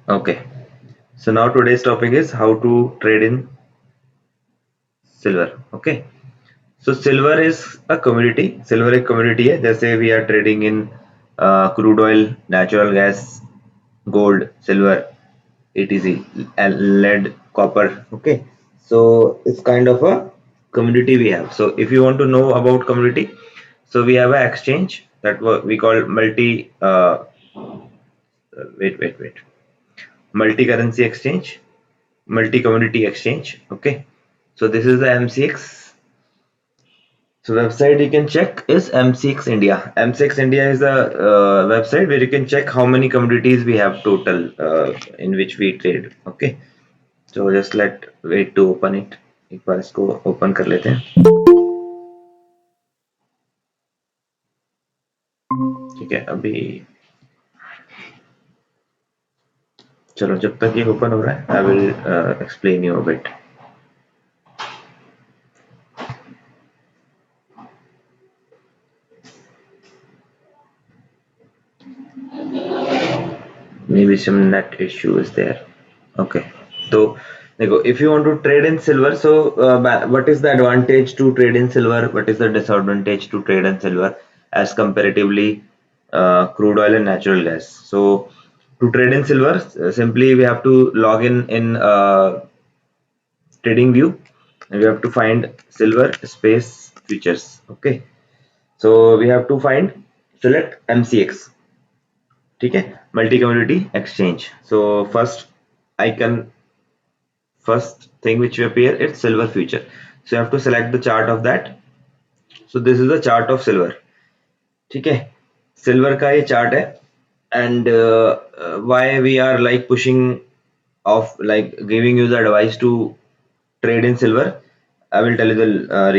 Okay, so now today's topic is how to trade in silver. Okay, so silver is a commodity. Silver एक commodity है. जैसे we are trading in crude oil, natural gas, gold, silver, etc. and lead, copper. Okay, so it's kind of a commodity we have. So if you want to know about commodity, so we have an exchange that we call wait, multi-currency exchange, multi-commodity exchange. Okay, so this is the MCX. So website you can check is MCX India. MCX India is the website where you can check how many commodities we have total in which we trade. Okay, so just wait to open it. एक बार इसको open कर लेते हैं. ठीक है, अभी चलो जब तक ये ओपन हो रहा है I will explain you a bit. Maybe some net issue is there. Okay, so देखो, if you want to trade in silver, so what is the advantage to trade in silver? What is the disadvantage to trade in silver as comparatively crude oil and natural gas? So to trade in silver, simply we have to log in trading view, and we have to find silver space futures. Okay, so we have to find select MCX. ठीक है, multi community exchange. So first thing which will appear, it's silver future. So you have to select the chart of that. So this is the chart of silver. ठीक है, silver का ये chart है. And why we are like pushing of like giving you the advice to trade in silver, I will tell you the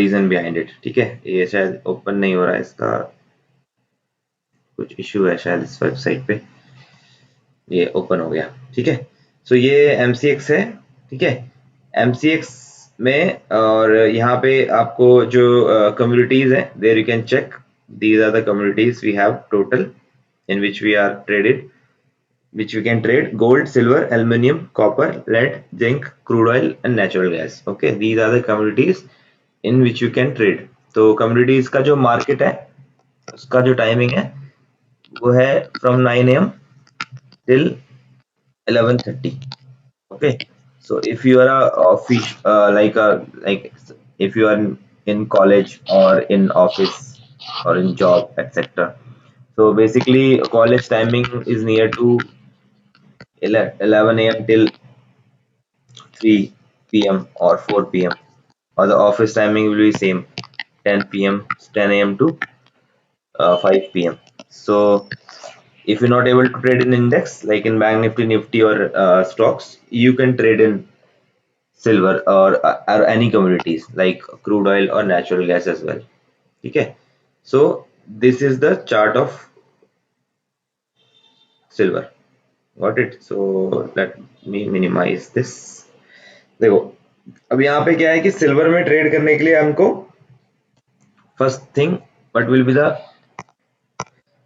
reason behind it. ठीक है, ये शायद open नहीं हो रहा है, इसका कुछ इश्यू है शायद इस वेबसाइट पे. ये ओपन हो गया. ठीक है, सो ये MCX है. ठीक है, MCX में और यहाँ पे आपको जो कम्युनिटीज है, there you can check these are the communities we have total in which we are traded, which we can trade: gold, silver, aluminum, copper, lead, zinc, crude oil and natural gas. Okay, these are the commodities in which you can trade. तो commodities का जो market है उसका जो timing है वो है from 9 AM till 11:30. Okay, so if you are a office like if you are in college or in office or in job, etc. So basically college timing is near to 11 AM till 3 PM or 4 PM, or the office timing will be same, 10 AM to 5 PM. So if you're not able to trade in index like in bank nifty or stocks, you can trade in silver or any commodities like crude oil or natural gas as well. Okay, so this is the chart of silver. Got it? So let me minimize this. देखो, अब यहाँ पे क्या है कि silver में trade करने के लिए हमको first thing what will be the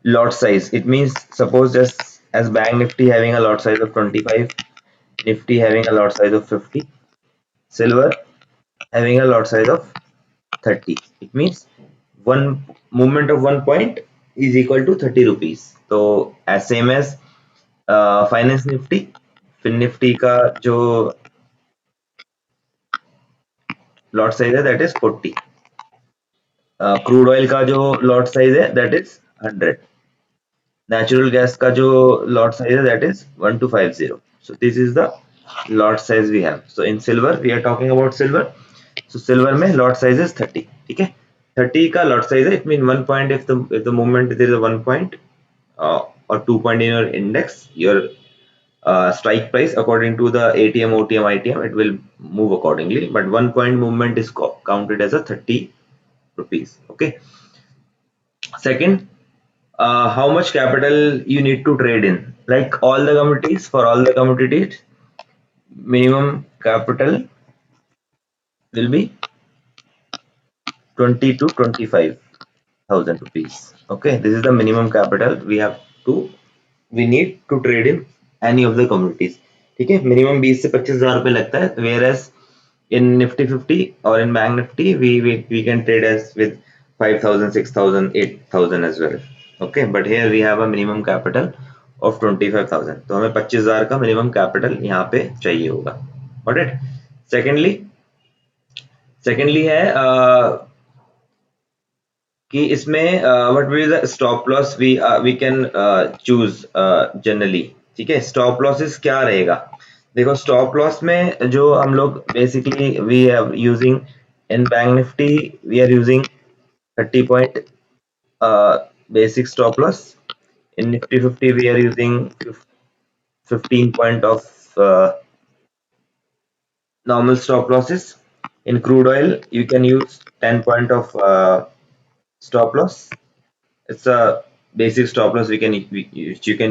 lot size. It means suppose just as bank nifty having a lot size of 25, nifty having a lot size of 50, silver having a lot size of 30. It means one movement of 1 point is equal to 30 rupees. So as same as finance nifty, fin nifty का जो lot size है that is 40. Crude oil का जो lot size है that is 100. Natural gas का जो lot size है that is 1250. So this is the lot size we have. So in silver we are talking about silver. So silver में lot size is 30. ठीक है, 30 का lot size है. It mean 1 point if the movement there is a 1 point or 2 point in your index, your strike price according to the ATM, OTM, ITM, it will move accordingly. But 1 point movement is counted as a 30 rupees. Okay. Second, how much capital you need to trade in. Like all the commodities, for all the commodities, minimum capital will be 20 to 25,000 rupees. Okay, this is the minimum capital we need to trade in any of the communities. ठीक है, minimum 20 से 25,000 रुपये लगता है, where as in Nifty 50 or in Bank Nifty, we can trade as with 5,000, 6,000, 8,000 as well. Okay, but here we have a minimum capital of 25,000, तो हमें 25,000 का minimum capital यहाँ पे चाहिए होगा। Got it? सेकेंडली है कि इसमें what will the stop loss we can choose generally. ठीक है, स्टॉप लॉसेस क्या रहेगा? देखो, स्टॉप लॉस में जो हम लोग basically we are using in bank Nifty, we are using 30 point basic stop loss. In Nifty 50 we are using 15 point of normal stop losses. In crude oil you can use 10 point of stop loss. It's a basic stop loss you can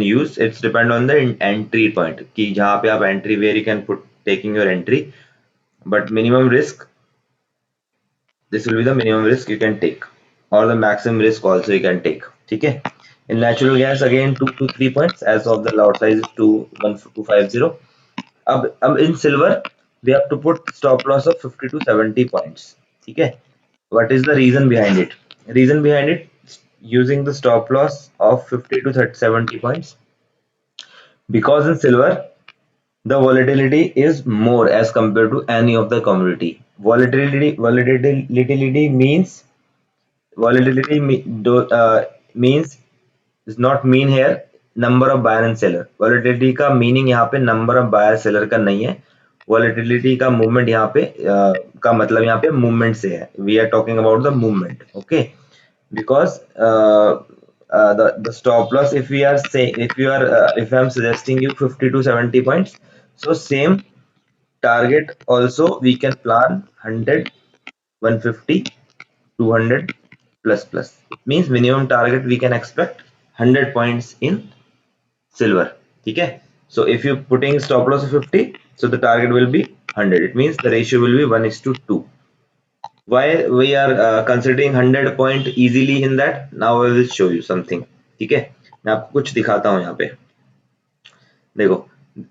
use. It's depend on the entry point कि जहाँ पे आप entry, where you can put taking your entry, but minimum risk, this will be the minimum risk you can take, or the maximum risk also you can take. ठीक है, in natural gas again 2 to 3 points as of the lot size is 21250. अब in silver we have to put stop loss of 50 to 70 points. ठीक है, what is the reason behind it? Reason behind it, using the stop loss of 50 to 30, 70 points, because in silver the volatility is more as compared to any of the commodity. Volatility means means is not mean here number of buyer and seller. Volatility का meaning यहाँ पे number of buyer seller का नहीं है। volatility का movement यहाँ पे का मतलब यहाँ पे movement से है। We are talking about the movement. Okay, because the stop loss, if we are saying, if I am suggesting you 50 to 70 points, so same target also we can plan 100, 150, 200 plus plus. It means minimum target we can expect 100 points in silver. ठीक है, so if you putting stop loss of 50, so the target will be 100. It means the ratio will be 1:2. Why we are considering 100 point easily in that? Now I will show you something. ठीक है, मैं आपको कुछ दिखाता हूँ यहाँ पे। देखो,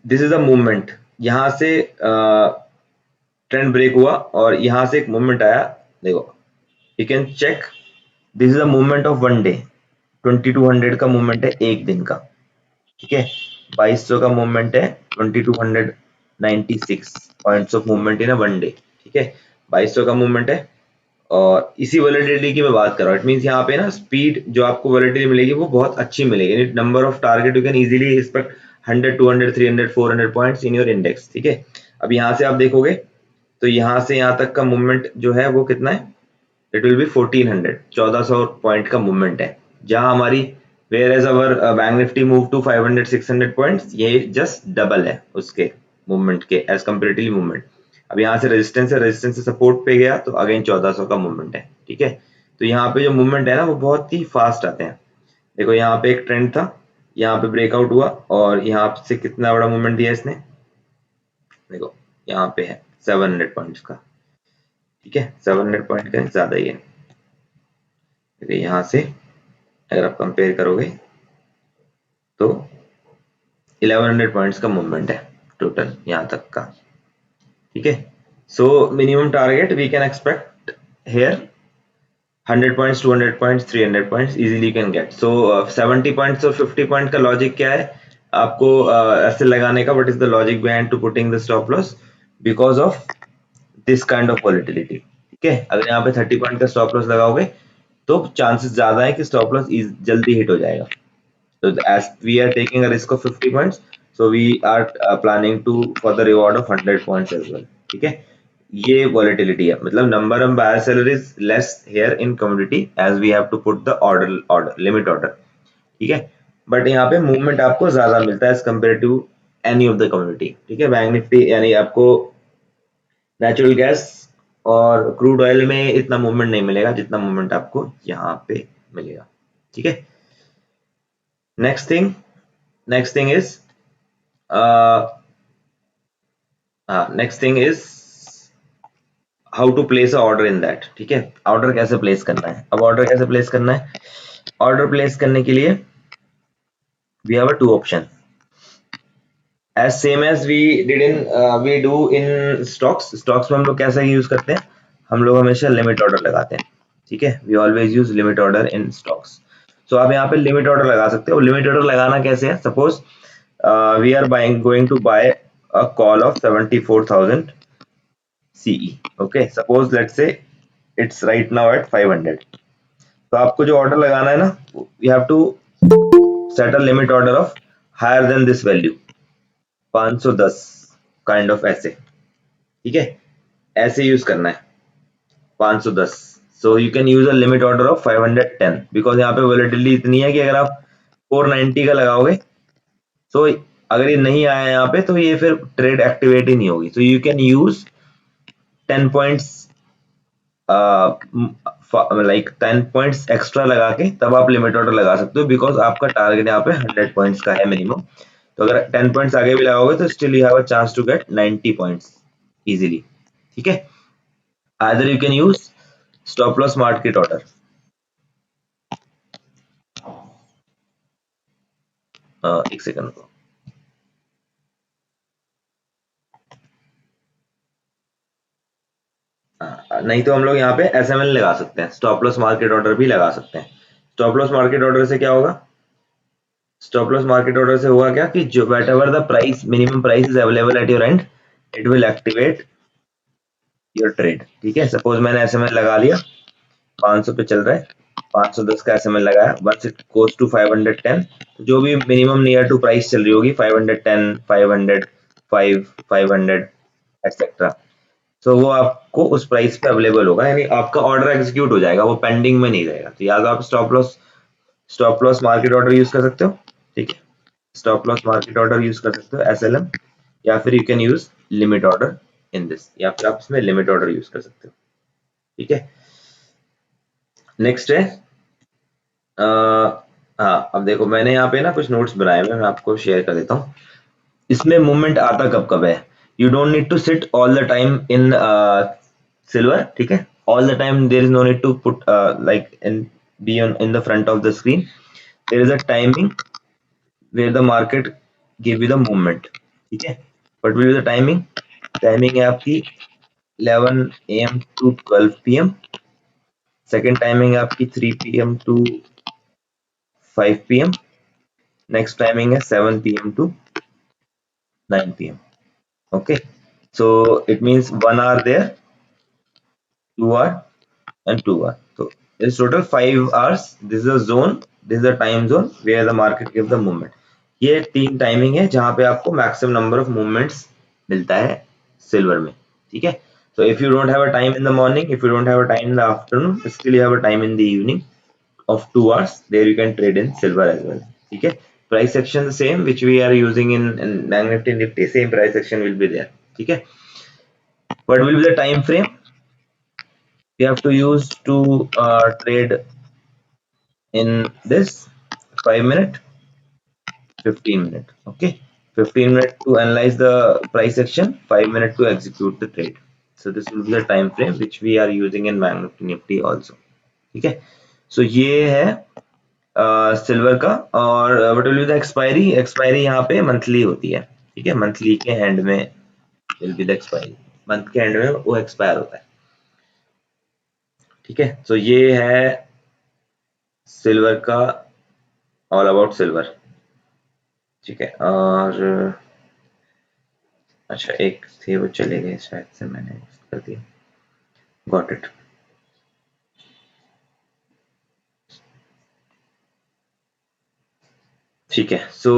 दिस इज अ मूवमेंट, यहाँ से ट्रेंड ब्रेक हुआ और यहाँ से एक मूवमेंट आया। देखो, you can check, this is a movement of one day. 2200 का मूवमेंट है एक दिन का। ठीक है, 2200 का मूवमेंट है, 2296 points of movement in one day. ठीक है, 2200 का मूवमेंट है और इसी वॉलेटिलिटी की मैं बात कर रहा हूँ। इट मींस यहाँ पे ना स्पीड जो आपको वॉलेटिलिटी मिलेगी वो बहुत अच्छी मिलेगी। Number of target you can easily expect 100, 200, 300, 400 points in your index. ठीक है, अब यहाँ से आप देखोगे तो यहाँ से यहाँ तक का मूवमेंट जो है वो कितना है? इट विल बी 1400, 1400 पॉइंट का मूवमेंट है। जहां हमारी where as our bank Nifty move to 500, 600 points, ये जस्ट डबल है उसके मूवमेंट के एज कंपेरेटिवली मूवमेंट। अब यहाँ से रेजिस्टेंस से सपोर्ट पे गया तो अगेन 1400 का मूवमेंट है। ठीक है, तो यहाँ पे जो मूवमेंट है ना वो बहुत ही फास्ट आते हैं। देखो, यहाँ पे एक ट्रेंड था, यहाँ पे ब्रेकआउट हुआ और यहाँ से कितना बड़ा मूवमेंट दिया इसने। देखो, यहाँ पे है 700 पॉइंट्स का। ठीक है, 700 पॉइंट का ज्यादा ही है। यहाँ से अगर आप कंपेयर करोगे तो 1100 पॉइंट्स का मूवमेंट है टोटल यहाँ तक का। ठीक है, so minimum target we can expect here 100 points, 200 points, 300 points easily can get. So 70 points और 50 पॉइंट का लॉजिक क्या है आपको ऐसे लगाने का? What is the logic behind to putting the stop loss? Because of this kind of volatility. ठीक है, अगर यहाँ पे 30 पॉइंट का स्टॉप लॉस लगाओगे तो चांसेस ज्यादा है कि स्टॉप लॉस जल्दी हिट हो जाएगा। So as we are taking a risk of 50 points, so we are planning to for the reward of 100 points as well. ठीक है, ये volatility है, मतलब number of buyer seller is less here in commodity as we have to put the order limit order. ठीक है, but यहाँ पे movement आपको ज्यादा मिलता है as compared to any of the commodity. ठीक है, बैंक निफ्टी यानी आपको नेचुरल गैस और क्रूड ऑयल में इतना मूवमेंट नहीं मिलेगा जितना मूवमेंट आपको यहाँ पे मिलेगा। ठीक है, next thing is uh, next thing is how to place order in that. ठीक है, ऑर्डर कैसे प्लेस करना है? अब ऑर्डर कैसे प्लेस करना है? ऑर्डर प्लेस करने के लिए we have a two option. As same as we do in stocks में हम लोग कैसा यूज करते हैं, हम लोग हमेशा लिमिट ऑर्डर लगाते हैं, ठीक है, we always use limit order in stocks. So आप यहाँ पे लिमिट ऑर्डर लगा सकते हो। लिमिट ऑर्डर लगाना कैसे है, suppose we are buying going to buy a call of 74,000 CE, okay, suppose let's say it's right now at 500। तो आपको जो ऑर्डर लगाना है ना, you have to set a limit order of higher than this value, 510 kind of, ऐसे, ठीक है, ऐसे यूज करना है 510। So you can use a limit order of 510 because यहाँ पे वोलेटिलिटी इतनी है कि अगर आप 490 का लगाओगे, सो अगर ये नहीं आया यहाँ पे तो ये फिर ट्रेड एक्टिवेट ही नहीं होगी। सो you can use 10 points, like 10 points extra लगा के तब आप लिमिट ऑर्डर लगा सकते हो, बिकॉज आपका टारगेट यहाँ पे 100 पॉइंट्स का है मिनिमम। तो अगर 10 पॉइंट्स आगे भी लगाओगे तो still you have a chance to get 90 points easily, ठीक है। Either you can use stop loss market order. एक सेकंड को, नहीं तो हम लोग यहाँ पे SML लगा सकते हैं, स्टॉप लॉस मार्केट ऑर्डर भी लगा सकते हैं। स्टॉप लॉस मार्केट ऑर्डर से क्या होगा, स्टॉप लॉस मार्केट ऑर्डर से होगा क्या कि जो whatever the price, minimum price is available at your end, it will activate your trade, ठीक है। सपोज मैंने एसएमएल लगा लिया, 500 पे चल रहा है, 510 का एसएमएल लगाया, वंस इट गोस टू 510, तो जो भी मिनिमम नियर टू प्राइस चल रही होगी 510, 500, 5, 500 एक्सेट्रा, तो वो आपको उस प्राइस पे अवेलेबल होगा, यानी आपका ऑर्डर एग्जीक्यूट हो जाएगा, वो पेंडिंग में नहीं रहेगा। तो या तो आप stop loss market order use कर सकते हो, ठीक है, stop loss market order use कर सकते हो SLM, या फिर you can use limit order in this, या फिर आप इसमें लिमिट ऑर्डर यूज कर सकते हो, ठीक है। नेक्स्ट है हाँ, अब देखो मैंने यहाँ पे ना कुछ नोट्स बनाए हुए, मैं आपको शेयर कर देता हूँ। इसमें मूवमेंट आता कब कब है, you don't need to sit all the time in silver, ठीक है, all the time there is no need to put like in be on in the front of the screen, there is a timing where the market give you the movement, ठीक है। What will be the timing, timing है आपकी 11 AM to 12 PM, second timing है आपकी 3 PM to 5 PM, next timing है 7 PM to 9 PM, okay, so it means 1 hour there, 2 hour and 2 hour, so it's total 5 hours. This is a zone, this is a time zone where the market gives the movement. ये तीन timing है जहां पे आपको maximum number of movements मिलता है silver में, ठीक है। So if you don't have a time in the morning, if you don't have a time in the afternoon, still you have a time in the evening of 2 hours, there you can trade in silver as well, ठीक है। Price action the same which we are using in Bank Nifty, Nifty, same price action will be there, ठीक है। What will be the time frame you have to use to trade in this, 5 minute, 15 minute, okay, 15 minute to analyze the price action, 5 minute to execute the trade. So this will be the time frame which we are using in Bank Nifty also, ठीक है। सो ये है silver का। और what will be the expiry, expiry यहाँ पे monthly होती है, ठीक है, मंथली के एंड में will be the expiry, month के एंड में वो एक्सपायर होता है, ठीक है। सो ये है सिल्वर का, ऑल अबाउट सिल्वर, ठीक है। और अच्छा एक थे वो चले गए शायद से, मैंने कर दिया, गॉट इट। ठीक है, सो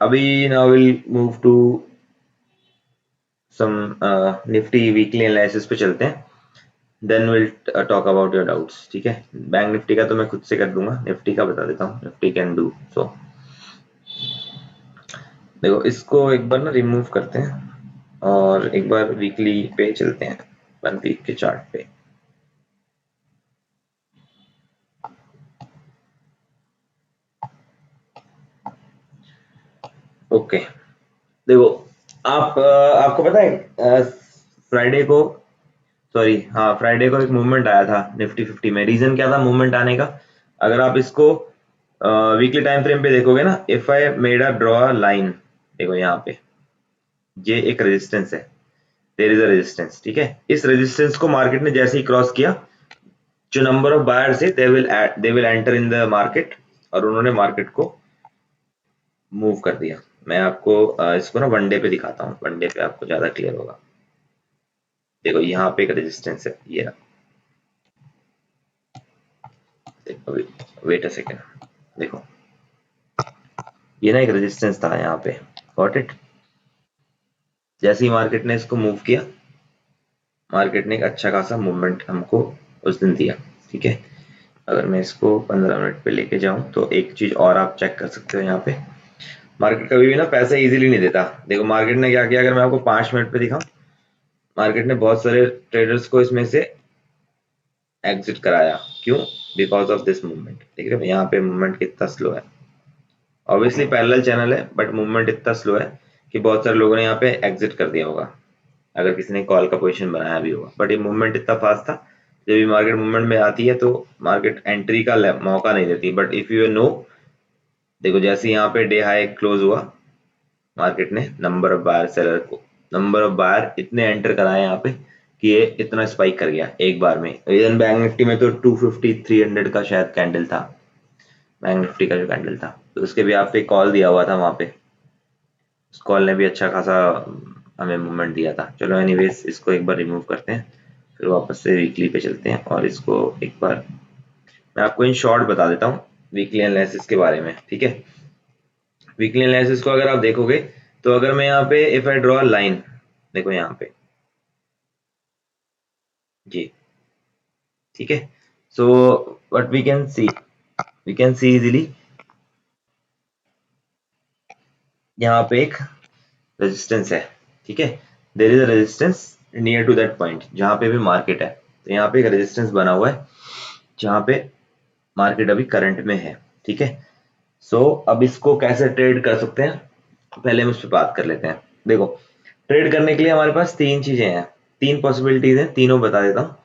अभी now will move to some Nifty weekly analysis पे चलते हैं, then will talk about your doubts, ठीक है। बैंक निफ्टी का तो मैं खुद से कर दूंगा, निफ्टी का बता देता हूँ, निफ्टी कैन डू सो। देखो इसको एक बार ना रिमूव करते हैं और एक बार वीकली पे चलते हैं, 1 वीक के चार्ट पे। ओके, देखो आपको पता है फ्राइडे को, सॉरी हाँ, फ्राइडे को एक मूवमेंट आया था निफ्टी 50 में। रीजन क्या था मूवमेंट आने का, अगर आप इसको वीकली टाइम फ्रेम पे देखोगे ना, if I made a draw line, देखो यहाँ पे ये एक रेजिस्टेंस है, देयर इज अ रेजिस्टेंस, ठीक है। इस रेजिस्टेंस को मार्केट ने जैसे ही क्रॉस किया, जो नंबर ऑफ बायर्स है they will enter in the market, और उन्होंने मार्केट को मूव कर दिया। मैं आपको इसको ना वनडे पे दिखाता हूँ, वनडे पे आपको ज्यादा क्लियर होगा। देखो यहाँ पे एक रेजिस्टेंस है, ये रहा। देखो वेट अ सेकेंड, देखो ये ना एक रेजिस्टेंस था यहाँ पे, गॉट इट। जैसे ही मार्केट ने इसको मूव किया, मार्केट ने एक अच्छा खासा मूवमेंट हमको उस दिन दिया, ठीक है। अगर मैं इसको 15 मिनट पे लेके जाऊं तो एक चीज और आप चेक कर सकते हो यहाँ पे, मार्केट कभी भी ना पैसा इजीली नहीं देता। देखो मार्केट ने क्या किया, अगर मैं आपको 5 मिनट पे दिखाऊं, मार्केट ने बहुत सारे ट्रेडर्स को इसमें से एग्जिट कराया। क्यों? Because of this movement. देख रहे हो यहाँ पे मूवमेंट कितना स्लो है, ऑब्वियसली पैरेलल चैनल है बट मूवमेंट इतना स्लो है कि बहुत सारे लोगों ने यहाँ पे एग्जिट कर दिया होगा, अगर किसी ने कॉल का पोजीशन बनाया भी होगा। बट ये मूवमेंट इतना फास्ट था, जब भी मार्केट मूवमेंट में आती है तो मार्केट एंट्री का मौका नहीं देती। बट इफ यू नो, देखो जैसे यहाँ पे डे हाई क्लोज हुआ, मार्केट ने नंबर ऑफ बायर सेलर को, नंबर ऑफ बायर इतने एंटर कराए यहाँ पे कि ये इतना स्पाइक कर गया एक बार में। इवन बैंक निफ्टी में तो 250 300 का शायद कैंडल था, बैंक निफ्टी का जो कैंडल था, तो उसके भी आप पे कॉल दिया हुआ था वहां पे, उस कॉल ने भी अच्छा खासा हमें मूवमेंट दिया था। चलो एनीवेज इसको एक बार रिमूव करते हैं, फिर वापस से वीकली पे चलते हैं, और इसको एक बार मैं आपको इन शॉर्ट बता देता हूँ वीकली एनालिसिस के बारे में, ठीक है। वीकली एनालिसिस को अगर आप देखोगे, तो अगर मैं यहाँ पे इफ आई ड्रॉ लाइन, देखो यहाँ पे जी, ठीक है। So what we can see easily, यहाँ पे एक रेजिस्टेंस है, ठीक है। There is a resistance near to that point जहाँ पे भी मार्केट है, तो यहाँ पे एक रेजिस्टेंस बना हुआ है जहाँ पे मार्केट अभी करंट में है, ठीक है। सो अब इसको कैसे ट्रेड कर सकते हैं, पहले हम उस पर बात कर लेते हैं। देखो ट्रेड करने के लिए हमारे पास तीन चीजें हैं, तीन पॉसिबिलिटीज हैं, तीनों बता देता हूँ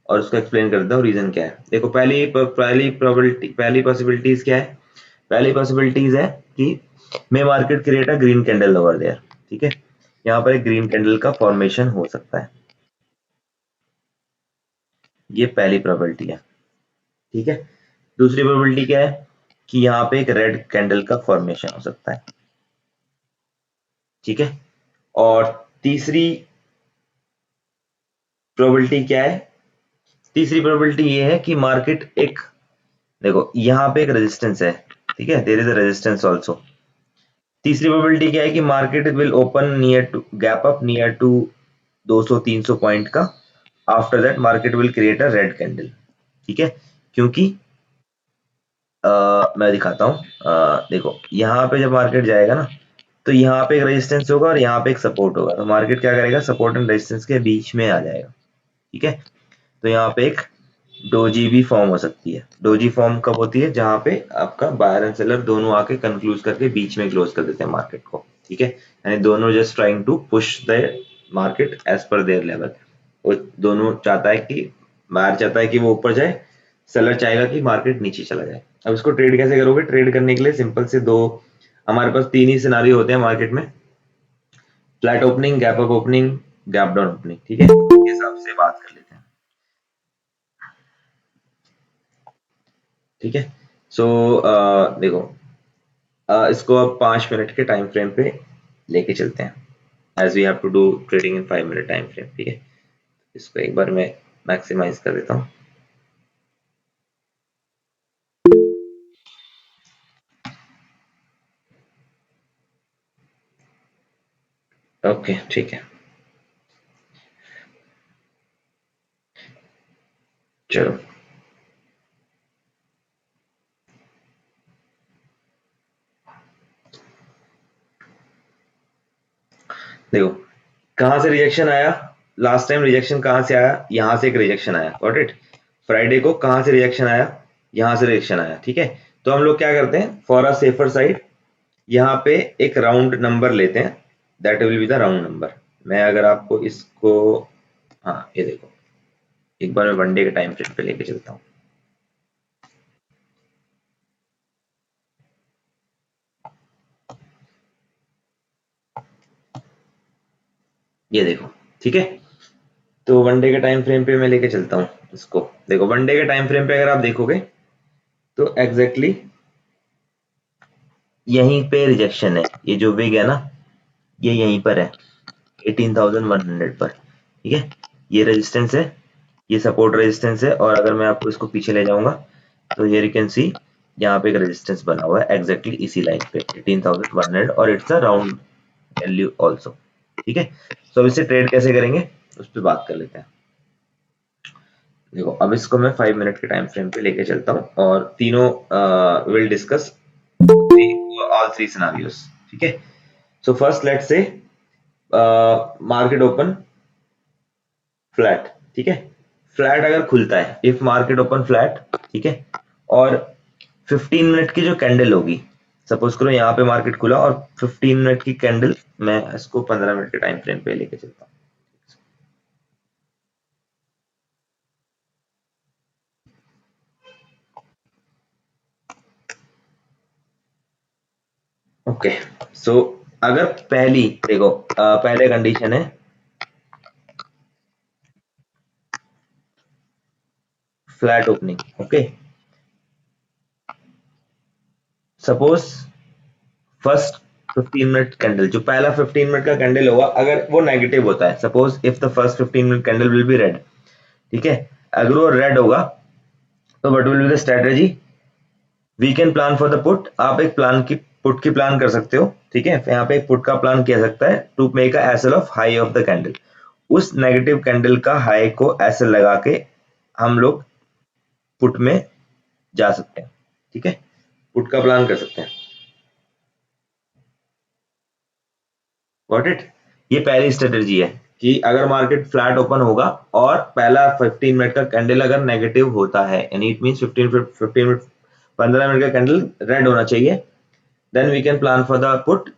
और उसको एक्सप्लेन कर देता हूँ रीजन क्या है। देखो पहली पॉसिबिलिटीज क्या है, पहली पॉसिबिलिटीज है कि may market create a green candle over there, ठीक है। यहाँ पर एक ग्रीन कैंडल का फॉर्मेशन हो सकता है, ये पहली प्रोबेबिलिटी है, ठीक है। दूसरी प्रोबेबिलिटी क्या है कि यहाँ पे एक रेड कैंडल का फॉर्मेशन हो सकता है, ठीक है। और तीसरी प्रोबेबिलिटी क्या है, तीसरी प्रोबेबिलिटी ये है कि मार्केट एक, देखो यहाँ पे एक रेजिस्टेंस है, ठीक है, there is a resistance also. तीसरी प्रोबेबिलिटी क्या है कि market will open near to gap up near to 200-300 point का, after that market will create a red candle, ठीक है। क्योंकि मैं दिखाता हूँ, देखो यहाँ पे जब मार्केट जाएगा ना, तो यहाँ पे एक रेजिस्टेंस होगा और यहाँ पे एक सपोर्ट होगा, तो मार्केट क्या करेगा, सपोर्ट एंड रेजिस्टेंस के बीच में आ जाएगा, ठीक है। तो यहाँ पे एक डोजी भी फॉर्म हो सकती है। डोजी फॉर्म कब होती है, जहां पे आपका बायर एंड सेलर दोनों आके कंक्लूज करके बीच में क्लोज कर देते हैं मार्केट को, ठीक है। यानी दोनों just trying to push the market as per their level. वो दोनों चाहता है कि, बायर चाहता है कि वो ऊपर जाए, सेलर चाहेगा कि मार्केट नीचे चला जाए। अब इसको ट्रेड कैसे करोगे, ट्रेड करने के लिए सिंपल से दो, हमारे पास तीन ही सिनारियो होते हैं मार्केट में, flat opening, gap up opening, gap down opening, ठीक है। इस हिसाब से बात कर लेते हैं, ठीक है। सो देखो इसको अब 5 मिनट के टाइम फ्रेम पे लेके चलते हैं, as we have to do trading in 5 minute time frame, ठीक है। इसको एक बार मैं मैक्सिमाइज कर देता हूँ। ओके ठीक है, चलो देखो कहाँ से रिजेक्शन आया, लास्ट टाइम रिजेक्शन कहाँ से आया, यहाँ से एक रिजेक्शन आया, गॉट इट। फ्राइडे को कहाँ से रिजेक्शन आया, यहाँ से रिजेक्शन आया, ठीक है। तो हम लोग क्या करते हैं, फॉर अ सेफर साइड यहाँ पे एक राउंड नंबर लेते हैं, that will be the round number. मैं अगर आपको इसको, हाँ ये देखो, एक बार मैं वनडे के टाइम फ्रेम पे लेके चलता हूँ। ये देखो, ठीक है। तो वन डे के टाइम फ्रेम पे मैं लेके चलता हूँ इसको। देखो वन डे के टाइम फ्रेम पे अगर आप देखोगे तो एग्जैक्टली यहीं पे रिजेक्शन है, ये जो विग है ना ये यहीं पर है 18,100 पर, ठीक है। ये रेजिस्टेंस है, ये सपोर्ट रेजिस्टेंस है, और अगर मैं आपको इसको पीछे ले जाऊंगा तो हियर यू कैन सी यहाँ पे एक रेजिस्टेंस बना हुआ है एग्जैक्टली इसी लाइन पे 18,100, और it's a round value also, ठीक है। तो अब इसे ट्रेड कैसे करेंगे उस पर बात कर लेते हैं। देखो अब इसको मैं 5 मिनट के टाइम फ्रेम पे लेके चलता हूँ और तीनों will discuss all three scenarios, ठीक है। So first let's say market open flat, ठीक है। फ्लैट अगर खुलता है, इफ मार्केट ओपन फ्लैट, ठीक है, और 15 मिनट की जो कैंडल होगी, सपोज करो यहाँ पे मार्केट खुला और 15 मिनट की कैंडल, मैं इसको 15 मिनट के टाइम फ्रेम पे लेके चलता हूँ। ओके, सो अगर पहली देखो पहले कंडीशन है flat opening, okay. Suppose first 15 minute candle, जो पहला 15 मिनट का कैंडल होगा अगर वो नेगेटिव होता है, suppose if the first 15 minute candle will be red, ठीक है। अगर वो रेड होगा तो what will be the strategy, we can plan for the put. आप एक प्लान की पुट की प्लान कर सकते हो, ठीक है। यहाँ पे एक पुट का प्लान किया सकता है to make a SL of high of the candle. उस नेगेटिव कैंडल का हाई को एसएल लगा के हम लोग पुट में जा सकते हैं, ठीक है। पुट का प्लान कर सकते हैं, गॉट इट। ये पहली स्ट्रेटेजी है कि अगर मार्केट फ्लैट ओपन होगा और पहला 15 मिनट का कैंडल अगर नेगेटिव होता है, यानी इट मींस 15 मिनट 15 मिनट का कैंडल रेड होना चाहिए, then we can plan for the put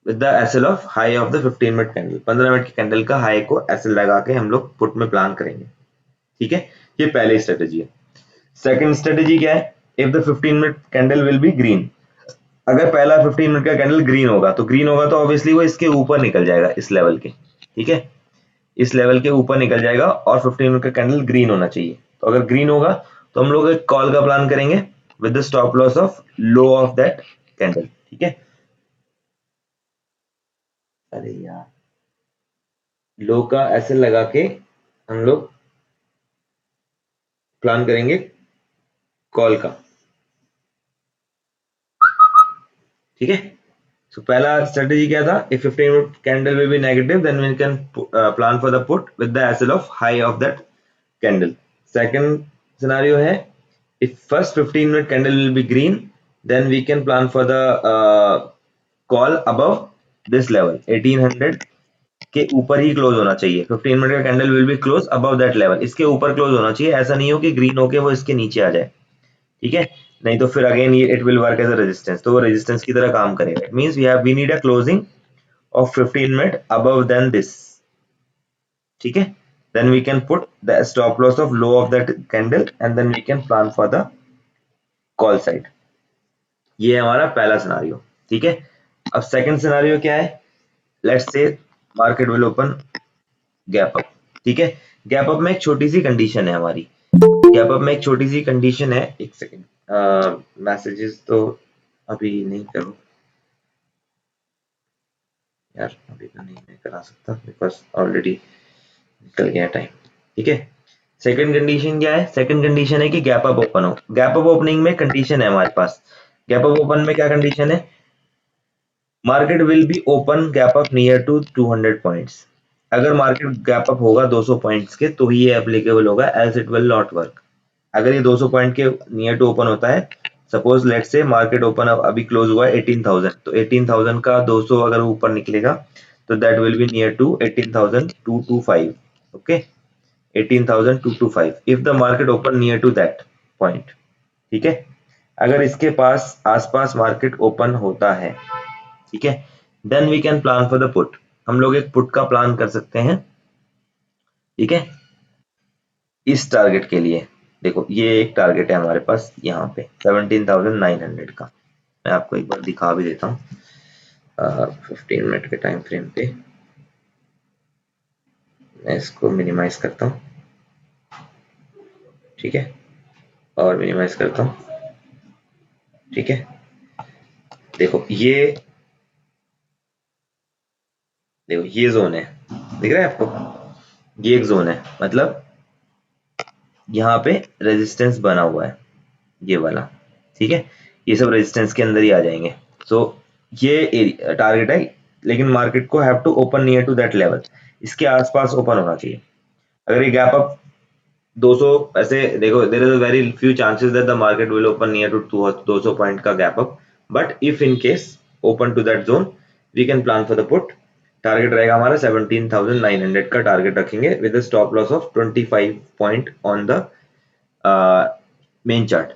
with the SL of high of the 15 minute candle. 15 minute की कैंडल का हाई को एसएल लगा के हम लोग पुट में प्लान करेंगे, ठीक है। ये पहली स्ट्रेटेजी है। सेकंड स्ट्रेटेजी क्या है, if the 15 minute candle will be green. अगर पहला 15 मिनट का कैंडल ग्रीन होगा तो ग्रीन होगा तो ऑब्वियसली वो इसके ऊपर निकल जाएगा इस लेवल के, ठीक है। इस लेवल के ऊपर निकल जाएगा और 15 मिनट का कैंडल ग्रीन होना चाहिए। तो अगर ग्रीन होगा तो हम लोग एक कॉल का प्लान करेंगे with the stop loss of low of that candle, ठीक है। अरे यार, लो का ऐसे लगा के हम लोग प्लान करेंगे कॉल का, ठीक है। सो पहला स्ट्रेटेजी क्या था, if 15 minute candle will be negative then we can plan for the put with the SL of high of that candle. Second scenario है, if first 15 minute candle will be green then we can plan for the call above this level 1800 के ऊपर ही close होना चाहिए। 15 minute का candle will be close above that level, इसके ऊपर close होना चाहिए, ऐसा नहीं हो कि ग्रीन होके वो इसके नीचे आ जाए, ठीक है। नहीं तो फिर अगेन ये it will work as a resistance, तो वो रेजिस्टेंस की तरह काम करेगा। It means we need a closing of 15 minute above then this, ठीक है। then we can put the stop loss of low of that candle and then we can plan for the call side। ये है हमारा पहला scenario, ठीक है। अब second scenario क्या है, let's say market will open gap up, ठीक है। गैप अप में एक छोटी सी कंडीशन है हमारी, गैप अप में एक छोटी सी कंडीशन है, एक सेकंड, मैसेजेस तो अभी नहीं करो यार, अभी तो नहीं मैं करा सकता बिकॉज ऑलरेडी निकल गया टाइम, ठीक है। सेकंड कंडीशन क्या है, सेकंड कंडीशन है कि गैप अप ओपन हो। गैप अप ओपनिंग में कंडीशन है हमारे पास, गैप अप ओपन में क्या कंडीशन है, market will be open gap up near to 200 points. अगर मार्केट गैप अप होगा 200 पॉइंट्स के तो ही ये एप्लीकेबल होगा, else it will not work. अगर ये 200 पॉइंट के नियर टू ओपन होता है, सपोज लेट्स से मार्केट ओपन अभी क्लोज हुआ है 18,000, तो 18,000 का 200 अगर ऊपर निकलेगा तो that will be near to 18,225, okay. 18,225 if the market open near to that point, ठीक है। अगर इसके पास आसपास मार्केट ओपन होता है, ठीक है, then we can plan for the put. हम लोग एक पुट का प्लान कर सकते हैं, ठीक है, इस टारगेट के लिए। देखो ये एक टारगेट है हमारे पास यहाँ पे 17,900 का, मैं आपको एक बार दिखा भी देता हूँ 15 मिनट के टाइम फ्रेम पे। मैं इसको मिनिमाइज करता हूँ, ठीक है, और मिनिमाइज करता हूँ, ठीक है। देखो ये जोन है, दिख रहा है आपको, ये एक जोन है, मतलब यहाँ पे रेजिस्टेंस बना हुआ है ये वाला, ठीक है, ये सब रेजिस्टेंस के अंदर ही आ जाएंगे। सो ये टारगेट है, लेकिन मार्केट को have to open near to that level, इसके आसपास ओपन होना चाहिए। अगर ये गैप अप 200 ऐसे, देखो there is a very few chances that the market will open near to 200 point का gap up, but if in case open to that zone we can plan for the put. Target रहेगा हमारा 17,900 का target रखेंगे with stop loss of 25 point on the main chart.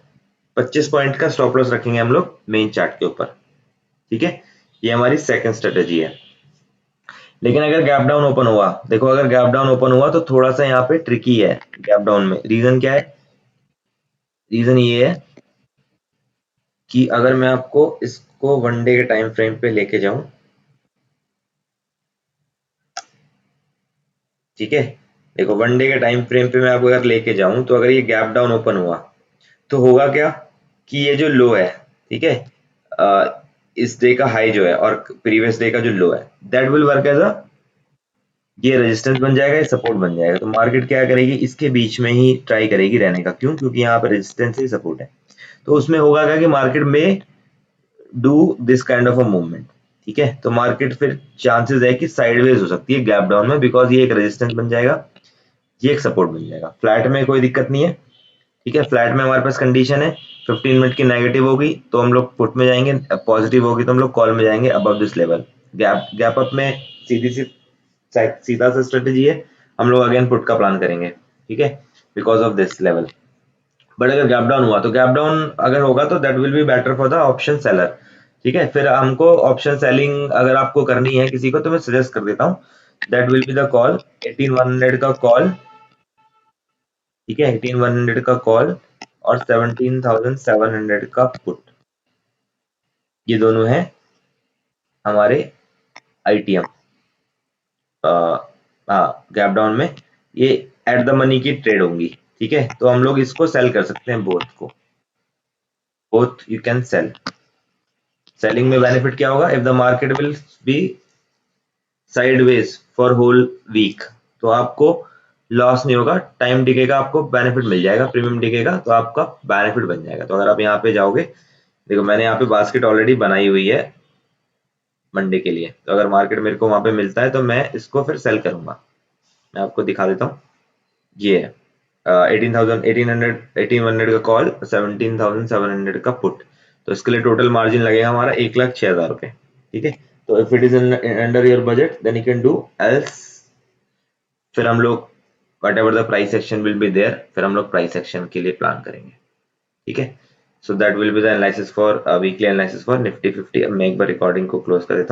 25 point का stop loss रखेंगे हम लोग main chart के ऊपर, ठीक है। ये हमारी सेकंड स्ट्रेटेजी है। लेकिन अगर गैप डाउन ओपन हुआ, देखो अगर गैप डाउन ओपन हुआ तो थोड़ा सा यहाँ पे ट्रिकी है गैप डाउन में। रीजन क्या है? रीजन ये है कि अगर मैं आपको इसको वन डे के टाइम फ्रेम पे लेके जाऊं, ठीक है, देखो वन डे के टाइम फ्रेम पे मैं आपको अगर लेके जाऊं, तो अगर ये गैप डाउन ओपन हुआ तो होगा क्या कि ये जो लो है, ठीक है, इस डे का हाई जो है और प्रीवियस डे का जो लो है, that will work as a, ये रेजिस्टेंस बन जाएगा, ये सपोर्ट बन जाएगा। तो मार्केट क्या करेगी, इसके बीच में ही ट्राई करेगी रहने का। क्यों? क्योंकि यहाँ पर रेजिस्टेंस ही सपोर्ट है। तो उसमें होगा क्या कि मार्केट में do this kind of a movement, ठीक है। तो मार्केट फिर चांसेस है कि साइडवेज हो सकती है गैप डाउन में, बिकॉज ये एक रेजिस्टेंस बन जाएगा, ये एक सपोर्ट बन जाएगा। फ्लैट में कोई दिक्कत नहीं है, ठीक है। फ्लैट में हमारे पास कंडीशन है 15 मिनट की नेगेटिव होगी तो हम लोग पुट में जाएंगे, पॉजिटिव होगी तो हम लोग कॉल में जाएंगे above this level. Gap up में सीधा सा स्ट्रेटेजी है, हम लोग अगेन पुट का प्लान करेंगे, ठीक है, because of this level. But अगर गैप डाउन हुआ, तो गैप डाउन अगर होगा तो that will be better for the option seller, ठीक है। फिर हमको ऑप्शन सेलिंग अगर आपको करनी है किसी को, तो मैं सजेस्ट कर देता हूँ, that will be the call 18100 का कॉल, ठीक है, 18100 का कॉल और 17,700 का पुट। ये दोनों हैं हमारे आईटीएम, हाँ, गैप डाउन में ये एट द मनी की ट्रेड होंगी, ठीक है। तो हम लोग इसको सेल कर सकते हैं, बोथ को, both you can sell. Selling में बेनिफिट क्या होगा? If the market will be sideways for whole week, तो आपको लॉस नहीं होगा, टाइम टिकेगा, आपको बेनिफिट मिल जाएगा, प्रीमियम टिकेगा, तो आपका बेनिफिट बन जाएगा। तो अगर आप यहाँ पे जाओगे, देखो मैंने यहाँ पे बास्केट ऑलरेडी बनाई हुई है मंडे के लिए, तो अगर मार्केट मेरे को वहां पे मिलता है तो मैं इसको फिर सेल करूंगा। मैं आपको दिखा देता हूँ, ये है 18,100 का कॉल, 17,700 का पुट। तो इसके लिए टोटल मार्जिन लगेगा हमारा 1,06,000 रुपए, ठीक है। तो if it is under your budget then you can do else. फिर हम लोग whatever the price action will be there, फिर हम लोग प्राइस एक्शन के लिए प्लान करेंगे, ठीक है। So that will be the analysis for weekly analysis for Nifty 50। अब मैं एक बार रिकॉर्डिंग को क्लोज कर देता हूँ।